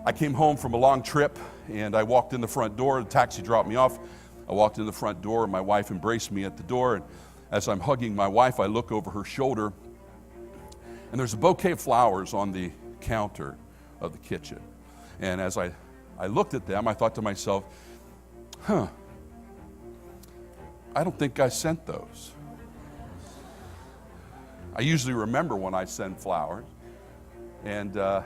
I came home from a long trip, and I walked in the front door. The taxi dropped me off. I walked in the front door, and my wife embraced me at the door. And as I'm hugging my wife, I look over her shoulder, and there's a bouquet of flowers on the counter of the kitchen. And as I looked at them, I thought to myself, I don't think I sent those. I usually remember when I send flowers. And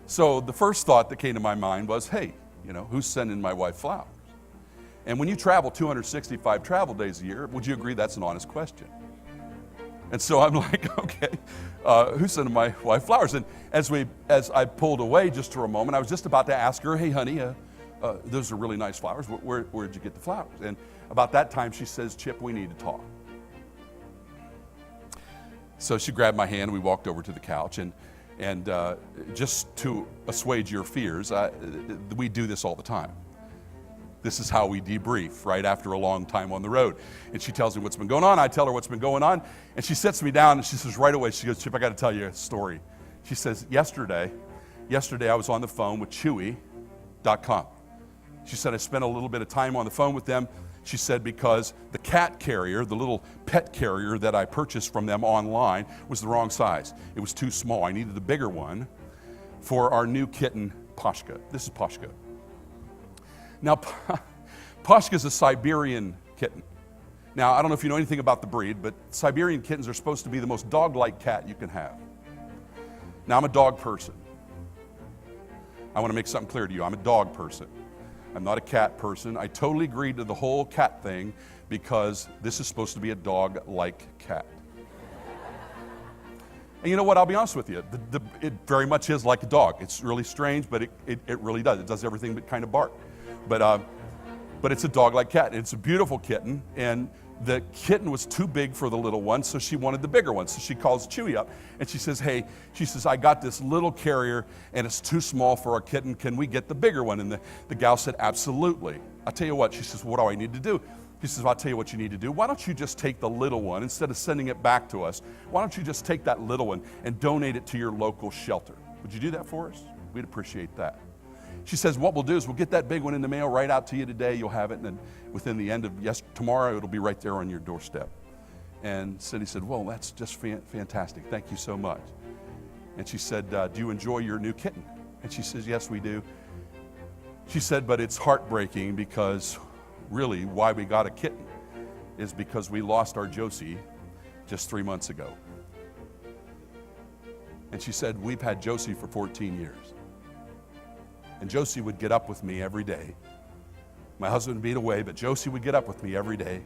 so the first thought that came to my mind was, hey, who's sending my wife flowers? And when you travel 265 travel days a year, would you agree that's an honest question? And so I'm like, okay, who's sending my wife flowers? And as I pulled away just for a moment, I was just about to ask her, hey, honey, those are really nice flowers. Where'd you get the flowers? And about that time, she says, Chip, we need to talk. So she grabbed my hand, and we walked over to the couch, and just to assuage your fears, we do this all the time. This is how we debrief right after a long time on the road. And she tells me what's been going on. I tell her what's been going on. And she sits me down, and she says right away, she goes, Chip, I got to tell you a story. She says, yesterday I was on the phone with Chewy.com. She said, I spent a little bit of time on the phone with them. She said, because the cat carrier, the little pet carrier that I purchased from them online, was the wrong size. It was too small. I needed the bigger one for our new kitten, Pashka. This is Pashka. Now, Pashka is a Siberian kitten. Now, I don't know if you know anything about the breed, but Siberian kittens are supposed to be the most dog-like cat you can have. Now, I'm a dog person. I want to make something clear to you. I'm a dog person. I'm not a cat person. I totally agreed to the whole cat thing because this is supposed to be a dog-like cat. And you know what? I'll be honest with you. It very much is like a dog. It's really strange, but it really does. It does everything but kind of bark. But it's a dog-like cat. It's a beautiful kitten, and the kitten was too big for the little one, so she wanted the bigger one. So she calls Chewy up, and she says, hey, I got this little carrier, and it's too small for our kitten. Can we get the bigger one? And the gal said, absolutely. I'll tell you what. She says, what do I need to do? He says, I'll tell you what you need to do. Why don't you just take the little one, instead of sending it back to us, why don't you just take that little one and donate it to your local shelter? Would you do that for us? We'd appreciate that. She says, what we'll do is we'll get that big one in the mail right out to you today. You'll have it, and then within the end of tomorrow, it'll be right there on your doorstep. And Cindy said, well, that's just fantastic. Thank you so much. And she said, do you enjoy your new kitten? And she says, yes, we do. She said, but it's heartbreaking because really why we got a kitten is because we lost our Josie just 3 months ago. And she said, we've had Josie for 14 years. And Josie would get up with me every day. My husband would be away, but Josie would get up with me every day.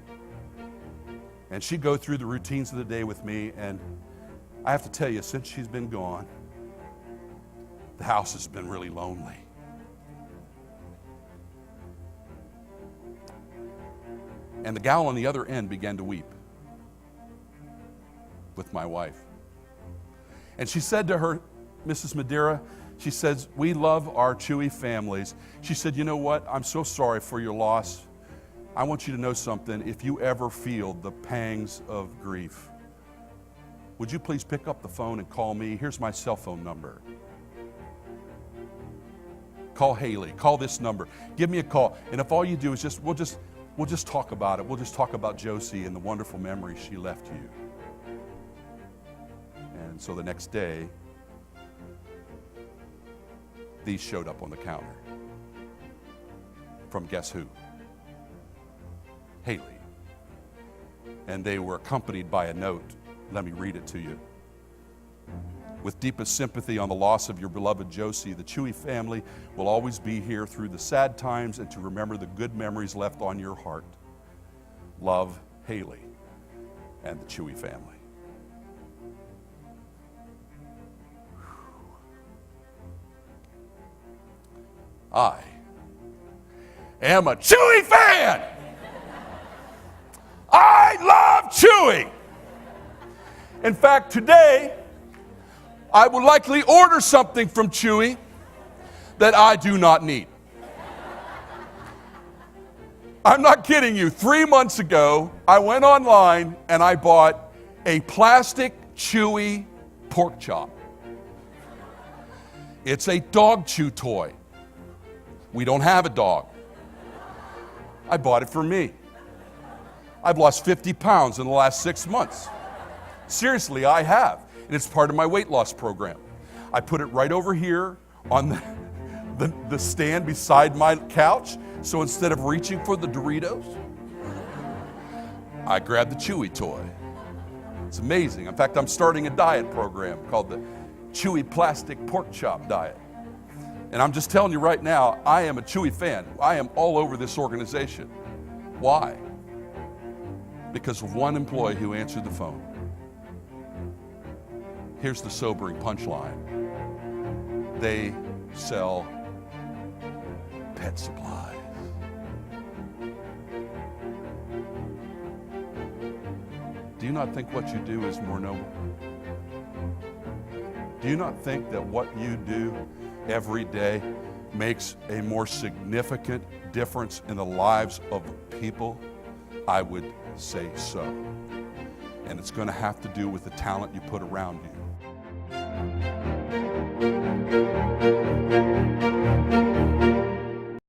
And she'd go through the routines of the day with me. And I have to tell you, since she's been gone, the house has been really lonely. And the gal on the other end began to weep with my wife. And she said to her, Mrs. Madera, she says, we love our Chewy families. She said, you know what? I'm so sorry for your loss. I want you to know something. If you ever feel the pangs of grief, would you please pick up the phone and call me? Here's my cell phone number. Call Haley. Call this number. Give me a call. And if all you do is we'll just talk about it. We'll just talk about Josie and the wonderful memories she left you. And so the next day, these showed up on the counter. From guess who? Haley. And they were accompanied by a note. Let me read it to you. With deepest sympathy on the loss of your beloved Josie, the Chewy family will always be here through the sad times and to remember the good memories left on your heart. Love, Haley and the Chewy family. I am a Chewy fan. I love Chewy. In fact, today, I will likely order something from Chewy that I do not need. I'm not kidding you. 3 months ago, I went online and I bought a plastic Chewy pork chop. It's a dog chew toy. We don't have a dog. I bought it for me. I've lost 50 pounds in the last 6 months. Seriously, I have. And it's part of my weight loss program. I put it right over here on the stand beside my couch. So instead of reaching for the Doritos, I grab the Chewy toy. It's amazing. In fact, I'm starting a diet program called the Chewy Plastic Pork Chop Diet. And I'm just telling you right now, I am a Chewy fan. I am all over this organization. Why? Because of one employee who answered the phone. Here's the sobering punchline. They sell pet supplies. Do you not think what you do is more noble? Do you not think that what you do every day makes a more significant difference in the lives of people? I would say so. And it's going to have to do with the talent you put around you.